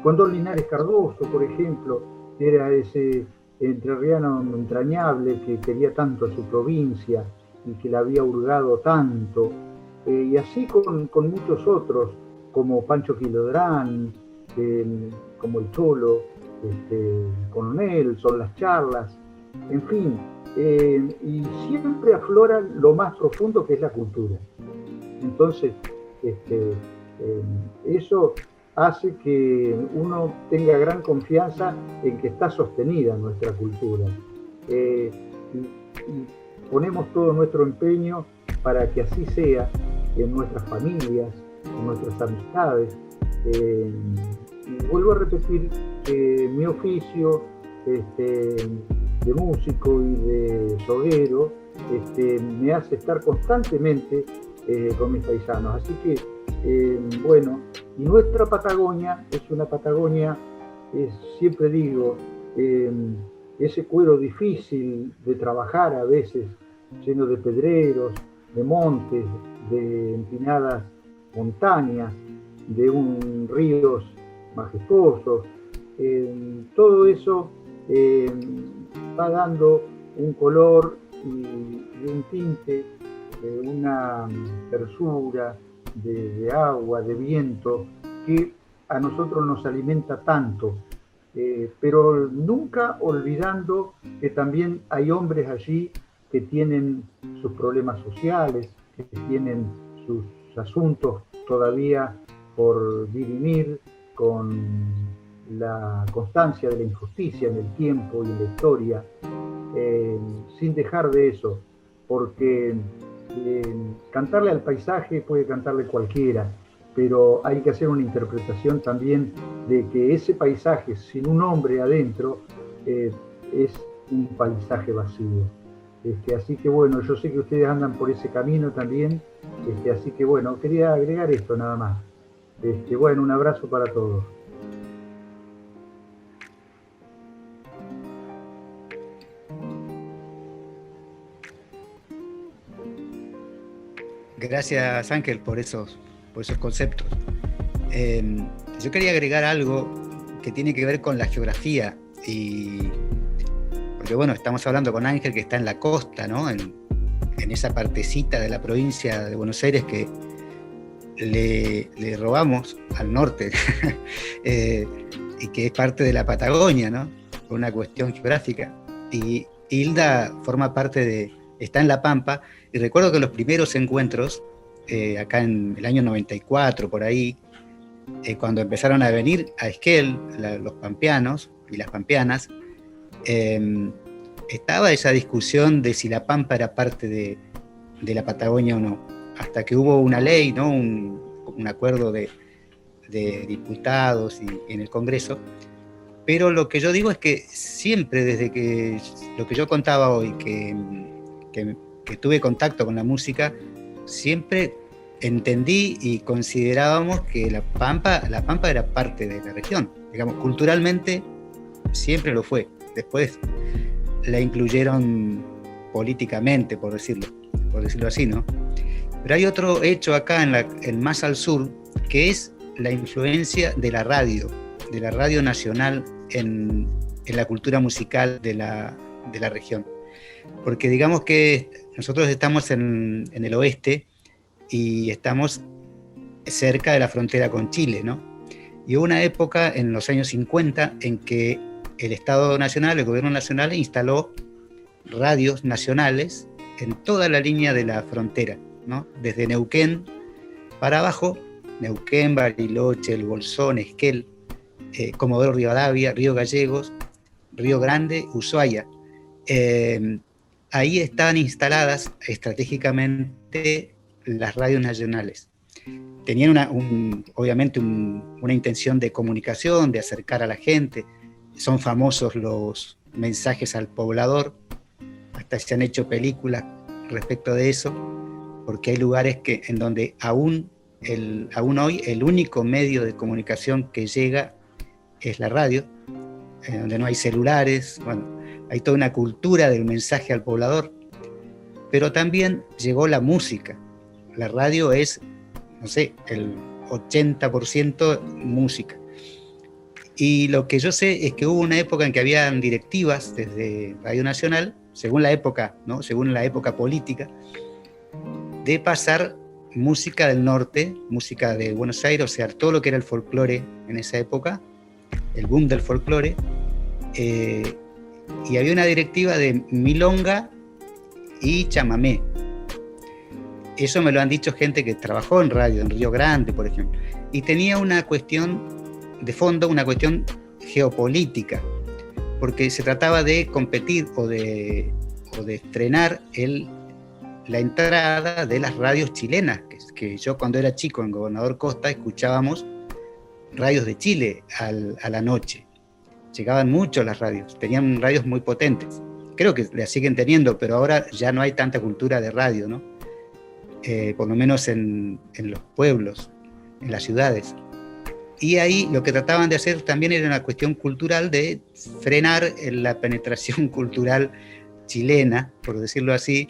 Con Don Linares Cardoso, por ejemplo, que era ese entrerriano entrañable que quería tanto a su provincia y que la había hurgado tanto, y así con muchos otros, como Pancho Quilodrán, como el Cholo, con Nelson, las charlas, en fin, y siempre aflora lo más profundo que es la cultura. Entonces, eso hace que uno tenga gran confianza en que está sostenida nuestra cultura. Y ponemos todo nuestro empeño para que así sea en nuestras familias, en nuestras amistades. Y vuelvo a repetir que mi oficio de músico y de soguero me hace estar constantemente con mis paisanos. Así que, bueno, y nuestra Patagonia es una Patagonia, siempre digo, ese cuero difícil de trabajar a veces, lleno de pedreros, de montes, de empinadas montañas, de ríos majestuosos. Todo eso va dando un color y un tinte, una tersura de agua, de viento, que a nosotros nos alimenta tanto, pero nunca olvidando que también hay hombres allí que tienen sus problemas sociales, que tienen sus asuntos todavía por dirimir, con la constancia de la injusticia en el tiempo y en la historia, sin dejar de eso, porque cantarle al paisaje puede cantarle cualquiera, pero hay que hacer una interpretación también de que ese paisaje sin un hombre adentro es un paisaje vacío. Así que bueno, yo sé que ustedes andan por ese camino también, así que bueno, quería agregar esto nada más. Bueno, un abrazo para todos. Gracias, Ángel, por esos conceptos. Yo quería agregar algo que tiene que ver con la geografía, porque bueno, estamos hablando con Ángel, que está en la costa, ¿no? En esa partecita de la provincia de Buenos Aires que le robamos al norte y que es parte de la Patagonia, ¿no? Por una cuestión geográfica. Y Hilda forma parte está en La Pampa, y recuerdo que los primeros encuentros, acá en el año 94, por ahí, cuando empezaron a venir a Esquel, los pampeanos y las pampeanas, estaba esa discusión de si La Pampa era parte de la Patagonia o no, hasta que hubo una ley, ¿no? un acuerdo de diputados y en el Congreso. Pero lo que yo digo es que siempre, desde que lo que yo contaba hoy, que tuve contacto con la música, siempre entendí y considerábamos que la Pampa era parte de la región. Digamos, culturalmente siempre lo fue. Después la incluyeron políticamente, por decirlo así, ¿no? Pero hay otro hecho acá, más al sur, que es la influencia de la radio nacional en la cultura musical de la región. Porque digamos que nosotros estamos en el oeste, y estamos cerca de la frontera con Chile, ¿no? Y hubo una época en los años 50 en que el Estado Nacional, el Gobierno Nacional, instaló radios nacionales en toda la línea de la frontera, ¿no? Desde Neuquén para abajo, Neuquén, Bariloche, El Bolsón, Esquel, Comodoro Rivadavia, Río Gallegos, Río Grande, Ushuaia. Ahí estaban instaladas estratégicamente las radios nacionales. Tenían obviamente una intención de comunicación, de acercar a la gente. Son famosos los mensajes al poblador, hasta se han hecho películas respecto de eso, porque hay lugares en donde aún hoy el único medio de comunicación que llega es la radio, en donde no hay celulares. Bueno, hay toda una cultura del mensaje al poblador, pero también llegó la música. La radio es, no sé, el 80% música. Y lo que yo sé es que hubo una época en que habían directivas desde Radio Nacional, según la época, ¿no? Según la época política, de pasar música del norte, música de Buenos Aires, o sea, todo lo que era el folclore en esa época, el boom del folclore, y había una directiva de milonga y chamamé. Eso me lo han dicho gente que trabajó en radio, en Río Grande, por ejemplo, y tenía una cuestión de fondo, una cuestión geopolítica, porque se trataba de competir o de estrenar la entrada de las radios chilenas, que yo cuando era chico en Gobernador Costa escuchábamos radios de Chile a la noche. Llegaban mucho las radios, tenían radios muy potentes. Creo que las siguen teniendo, pero ahora ya no hay tanta cultura de radio, ¿no? Por lo menos en los pueblos, en las ciudades. Y ahí lo que trataban de hacer también era una cuestión cultural, de frenar la penetración cultural chilena, por decirlo así,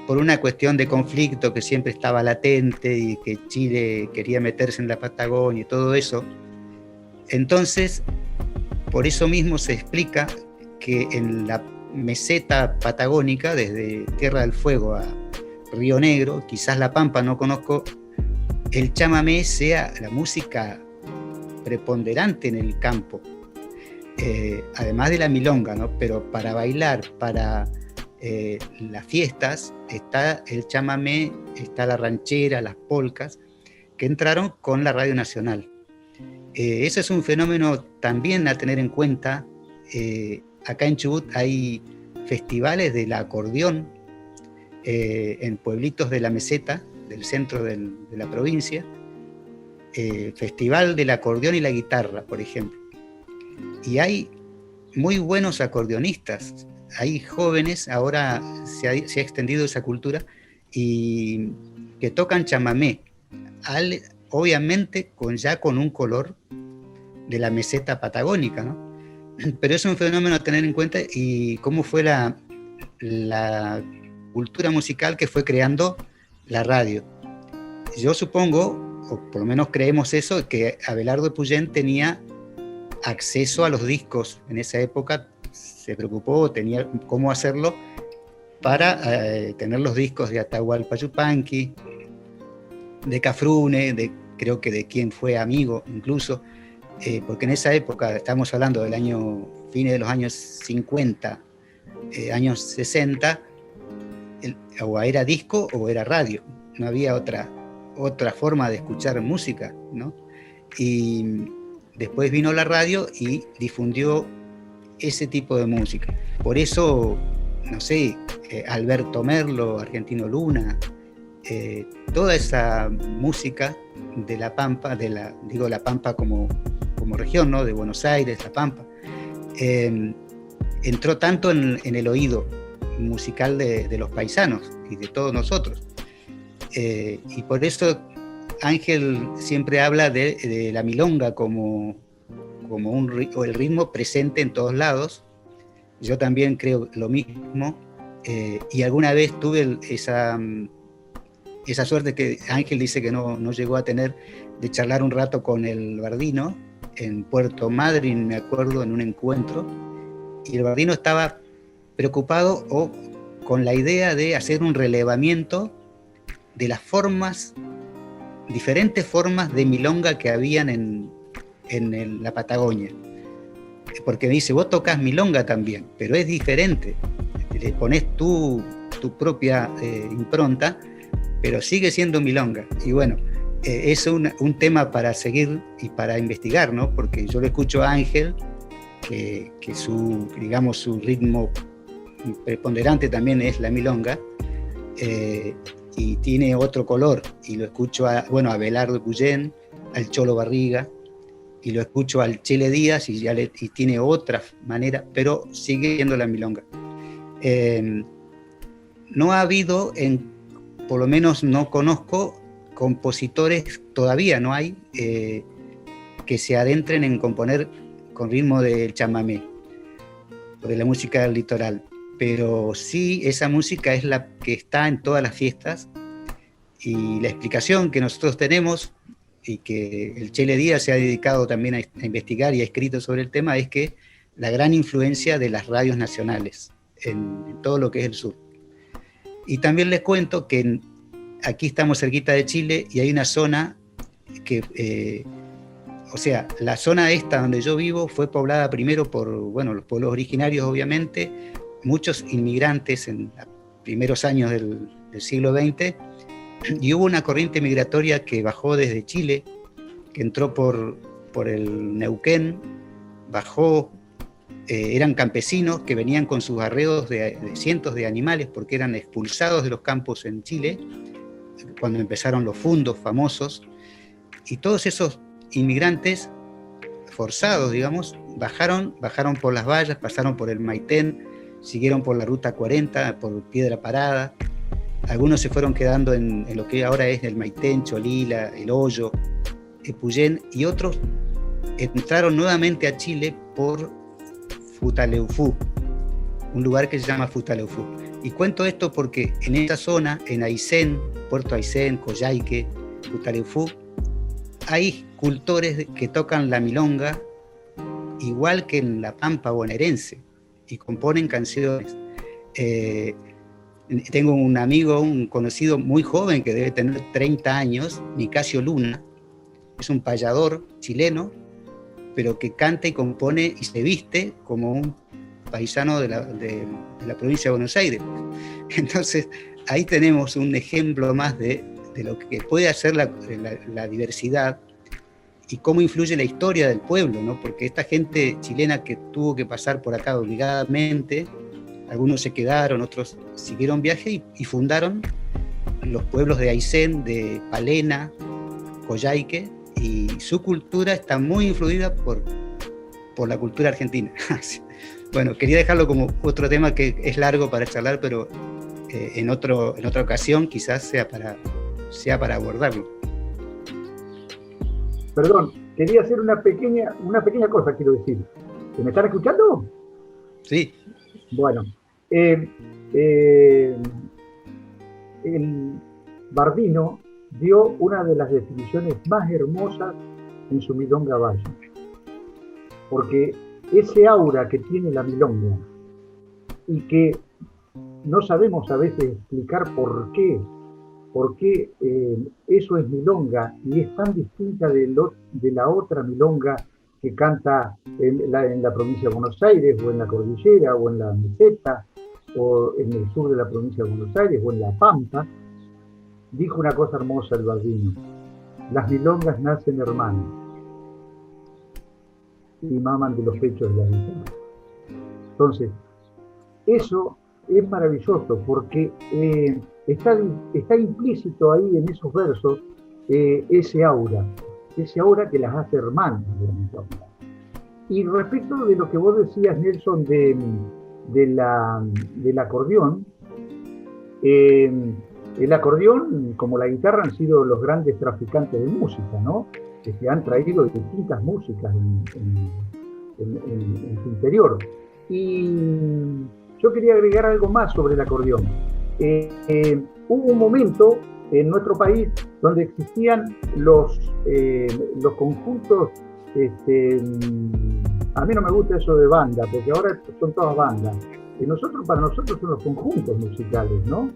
por una cuestión de conflicto que siempre estaba latente y que Chile quería meterse en la Patagonia y todo eso. Entonces, por eso mismo se explica que en la meseta patagónica, desde Tierra del Fuego a Río Negro, quizás La Pampa, no conozco, el chamamé sea la música preponderante en el campo, además de la milonga, ¿no? Pero para bailar, para las fiestas, está el chamamé, está la ranchera, las polcas, que entraron con la Radio Nacional. Ese es un fenómeno también a tener en cuenta. Acá en Chubut hay festivales del acordeón en pueblitos de la meseta, del centro de la provincia, festival del acordeón y la guitarra, por ejemplo. Y hay muy buenos acordeonistas, hay jóvenes, ahora se ha extendido esa cultura, y que tocan chamamé, obviamente ya con un color de la meseta patagónica, ¿no? Pero es un fenómeno a tener en cuenta, y cómo fue la cultura musical que fue creando la radio. Yo supongo, o por lo menos creemos eso, que Abelardo Puyén tenía acceso a los discos en esa época, se preocupó, tenía cómo hacerlo para tener los discos de Atahualpa Yupanqui, de Cafrune, creo que de quien fue amigo incluso, porque en esa época, estamos hablando del fines de los años 50, años 60, o era disco o era radio, no había otra forma de escuchar música, ¿no? Y después vino la radio y difundió ese tipo de música. Por eso, no sé, Alberto Merlo, Argentino Luna, toda esa música de La Pampa, digo La Pampa como región, ¿no? De Buenos Aires, La Pampa, entró tanto en el oído musical de los paisanos y de todos nosotros. Y por eso Ángel siempre habla de la milonga como el ritmo presente en todos lados. Yo también creo lo mismo, y alguna vez tuve esa suerte que Ángel dice que no llegó a tener, de charlar un rato con el Bardino en Puerto Madryn, me acuerdo, en un encuentro, y el Bardino estaba preocupado con la idea de hacer un relevamiento de las formas, diferentes formas de milonga que habían en la Patagonia. Porque me dice, vos tocas milonga también, pero es diferente. Le pones tu propia impronta, pero sigue siendo milonga. Y bueno, es un tema para seguir y para investigar, ¿no? Porque yo le escucho a Ángel, que su ritmo preponderante también es la milonga, y tiene otro color. Y lo escucho a Abelardo Guillén, al Cholo Barriga, y lo escucho al Chele Díaz, y tiene otra manera, pero sigue siendo la milonga. No ha habido, por lo menos no conozco, compositores, todavía no hay, que se adentren en componer con ritmo del chamamé o de la música del litoral, pero sí, esa música es la que está en todas las fiestas, y la explicación que nosotros tenemos, y que el Chele Díaz se ha dedicado también a investigar y ha escrito sobre el tema, es que la gran influencia de las radios nacionales en todo lo que es el sur. Y también les cuento que aquí estamos cerquita de Chile, y hay una zona que, la zona esta donde yo vivo fue poblada primero por, los pueblos originarios, obviamente, muchos inmigrantes en los primeros años del siglo XX, y hubo una corriente migratoria que bajó desde Chile, que entró por el Neuquén, bajó, eran campesinos que venían con sus arreos de cientos de animales, porque eran expulsados de los campos en Chile, cuando empezaron los fundos famosos, y todos esos inmigrantes forzados, digamos, bajaron por las vallas, pasaron por el Maitén, siguieron por la Ruta 40, por Piedra Parada. Algunos se fueron quedando en lo que ahora es el Maitén, Cholila, El Hoyo, Epuyén, y otros entraron nuevamente a Chile por Futaleufú, un lugar que se llama Futaleufú. Y cuento esto porque en esta zona, en Aysén, Puerto Aysén, Coyhaique, Futaleufú, hay cultores que tocan la milonga igual que en la Pampa bonaerense, y componen canciones. Tengo un amigo, un conocido muy joven que debe tener 30 años, Nicasio Luna, es un payador chileno, pero que canta y compone y se viste como un paisano de la provincia de Buenos Aires. Entonces, ahí tenemos un ejemplo más de lo que puede hacer la diversidad y cómo influye la historia del pueblo, ¿no? Porque esta gente chilena que tuvo que pasar por acá obligadamente, algunos se quedaron, otros siguieron viaje y fundaron los pueblos de Aysén, de Palena, Coyhaique, y su cultura está muy influida por la cultura argentina. Bueno, quería dejarlo como otro tema que es largo para charlar, pero en otra ocasión quizás sea para abordarlo. Perdón, quería hacer una pequeña cosa, quiero decir. ¿Me están escuchando? Sí. Bueno, el Bardino dio una de las definiciones más hermosas en su Milonga Valle, porque ese aura que tiene la milonga y que no sabemos a veces explicar por qué eso es milonga y es tan distinta de la otra milonga que canta en la provincia de Buenos Aires, o en la cordillera, o en la meseta, o en el sur de la provincia de Buenos Aires, o en la Pampa. Dijo una cosa hermosa el Bardino: las milongas nacen hermanas y maman de los pechos de la guitarra. Entonces, eso es maravilloso, porque está implícito ahí en esos versos ese aura que las hace hermanas de la milonga. Y respecto de lo que vos decías, Nelson, del acordeón, el acordeón, como la guitarra, han sido los grandes traficantes de música, ¿no? Que se han traído distintas músicas en su interior. Y yo quería agregar algo más sobre el acordeón. Hubo un momento en nuestro país donde existían los conjuntos, a mí no me gusta eso de banda, porque ahora son todas bandas, y para nosotros son los conjuntos musicales, ¿no?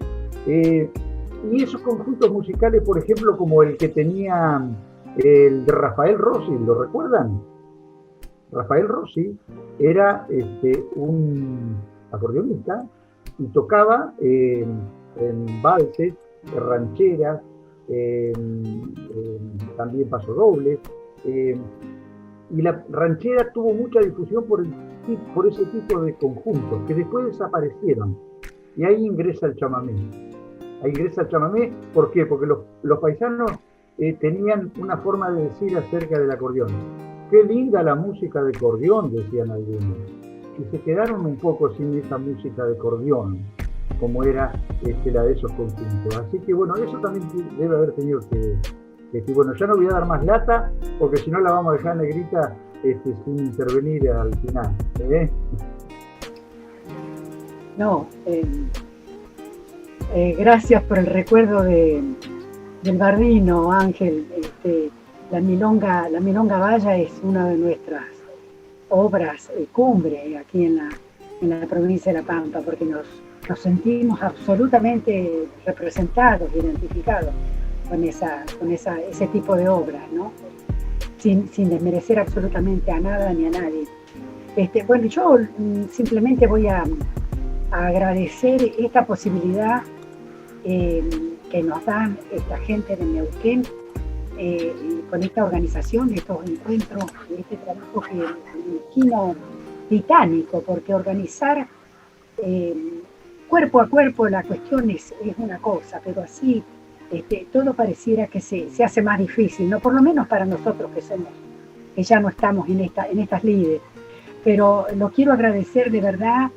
Y esos conjuntos musicales, por ejemplo, como el que tenía el de Rafael Rossi, ¿lo recuerdan? Rafael Rossi era un acordeonista y tocaba en valses, rancheras, también pasodobles. Y la ranchera tuvo mucha difusión por ese tipo de conjuntos que después desaparecieron. Y ahí ingresa el chamamé. Ahí ingresa el chamamé, ¿por qué? Porque los paisanos tenían una forma de decir acerca del acordeón. Qué linda la música de acordeón, decían algunos. Y se quedaron un poco sin esa música de acordeón, como era la de esos conjuntos. Así que bueno, eso también debe haber tenido que bueno, ya no voy a dar más lata, porque si no la vamos a dejar negrita sin intervenir al final. No, gracias por el recuerdo del Bardino, Ángel. La Milonga Valla es una de nuestras obras cumbre aquí en la provincia de La Pampa, porque nos sentimos absolutamente representados, identificados con ese tipo de obras, ¿no? Sin desmerecer absolutamente a nada ni a nadie. Bueno, yo simplemente voy a agradecer esta posibilidad que nos dan esta gente de Neuquén con esta organización, estos encuentros, este trabajo que me imagino titánico, porque organizar cuerpo a cuerpo la cuestión es una cosa, pero así todo pareciera que se hace más difícil, ¿no? Por lo menos para nosotros que ya no estamos en estas lides. Pero lo quiero agradecer de verdad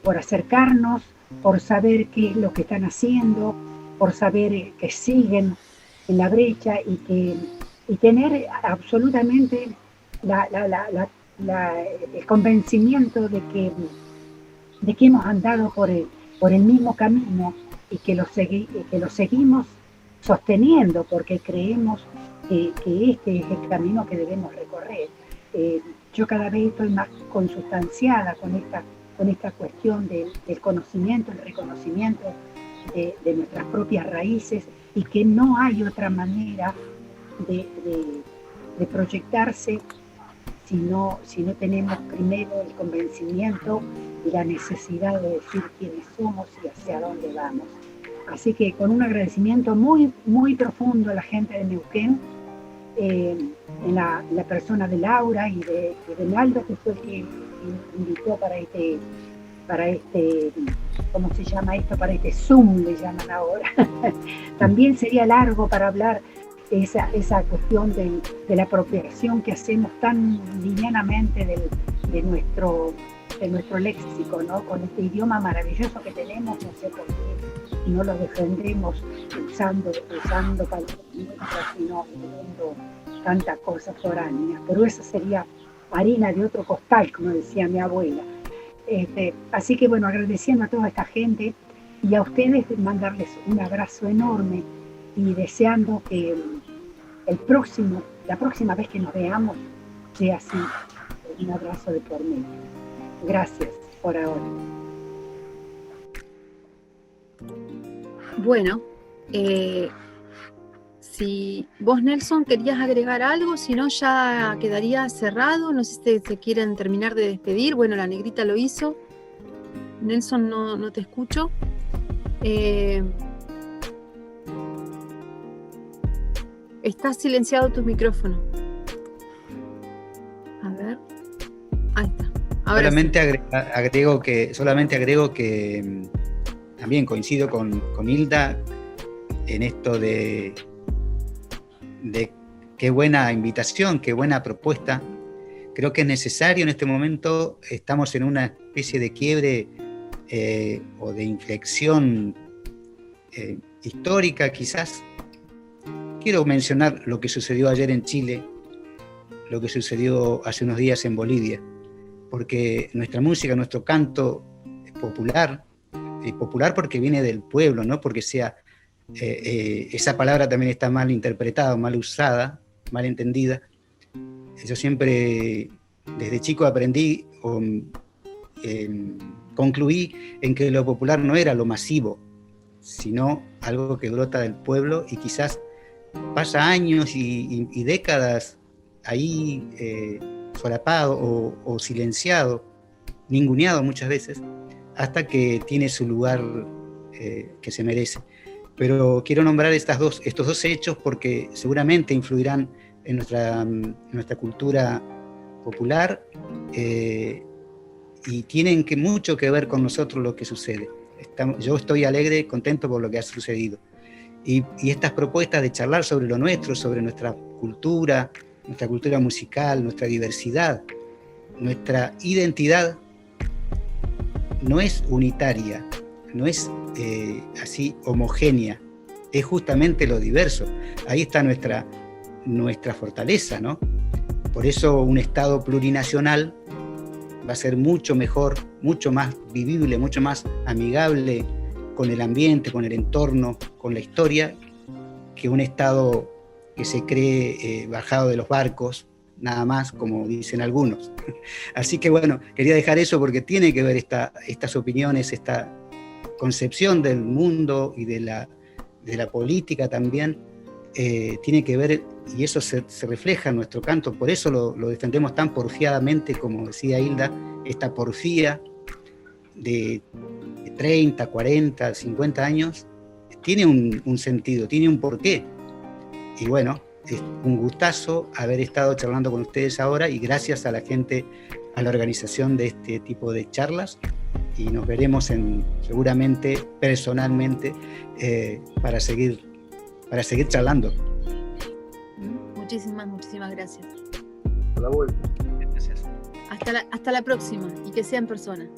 por acercarnos, por saber qué es lo que están haciendo, por saber que siguen en la brecha y tener absolutamente el convencimiento de que hemos andado por el mismo camino y que lo seguimos sosteniendo, porque creemos que este es el camino que debemos recorrer. Yo cada vez estoy más consustanciada con esta cuestión del conocimiento, el reconocimiento de nuestras propias raíces, y que no hay otra manera de proyectarse si no tenemos primero el convencimiento y la necesidad de decir quiénes somos y hacia dónde vamos. Así que con un agradecimiento muy, muy profundo a la gente de Neuquén, en la persona de Laura y de Naldo, que fue el que invitó para este, ¿cómo se llama esto? Para este Zoom, le llaman ahora. También sería largo para hablar esa cuestión de la apropiación que hacemos tan livianamente de nuestro léxico, ¿no? Con este idioma maravilloso que tenemos, no sé por qué, y no lo defendemos usando palabras nuestras, sino viendo tantas cosas foráneas. Pero eso sería harina de otro costal, como decía mi abuela. Así que bueno, agradeciendo a toda esta gente y a ustedes, mandarles un abrazo enorme y deseando que la próxima vez que nos veamos sea así, un abrazo de por medio. Gracias por ahora. Bueno, si vos, Nelson, querías agregar algo, si no ya quedaría cerrado. No sé si se quieren terminar de despedir. Bueno, la negrita lo hizo. Nelson, no te escucho. Está silenciado tu micrófono. A ver. Ahí está. Ahora solamente sí. agrego que también coincido con Hilda en esto de qué buena invitación, qué buena propuesta. Creo que es necesario en este momento. Estamos en una especie de quiebre o de inflexión histórica, quizás. Quiero mencionar lo que sucedió ayer en Chile, lo que sucedió hace unos días en Bolivia, porque nuestra música, nuestro canto es popular, y popular porque viene del pueblo, no porque sea, esa palabra también está mal interpretada, mal usada, mal entendida. Yo siempre, desde chico aprendí, concluí en que lo popular no era lo masivo, sino algo que brota del pueblo y quizás pasa años y décadas ahí solapado o silenciado, ninguneado muchas veces, hasta que tiene su lugar que se merece. Pero quiero nombrar estos dos hechos porque seguramente influirán en nuestra cultura popular y tienen mucho que ver con nosotros lo que sucede. Yo estoy alegre, contento por lo que ha sucedido. Y estas propuestas de charlar sobre lo nuestro, sobre nuestra cultura musical, nuestra diversidad, nuestra identidad, no es unitaria, no es así homogénea, es justamente lo diverso. Ahí está nuestra fortaleza, ¿no? Por eso un Estado plurinacional va a ser mucho mejor, mucho más vivible, mucho más amigable con el ambiente, con el entorno, con la historia, que un Estado que se cree bajado de los barcos, nada más, como dicen algunos. Así que bueno, quería dejar eso porque tiene que ver estas opiniones, esta concepción del mundo y de la política también, tiene que ver, y eso se refleja en nuestro canto, por eso lo defendemos tan porfiadamente, como decía Hilda, esta porfía de 30, 40, 50 años, tiene un sentido, tiene un porqué. Y bueno, es un gustazo haber estado charlando con ustedes ahora y gracias a la gente, a la organización de este tipo de charlas, y nos veremos seguramente personalmente para seguir charlando. Muchísimas gracias. A la vuelta. Gracias. Hasta la próxima y que sea en persona.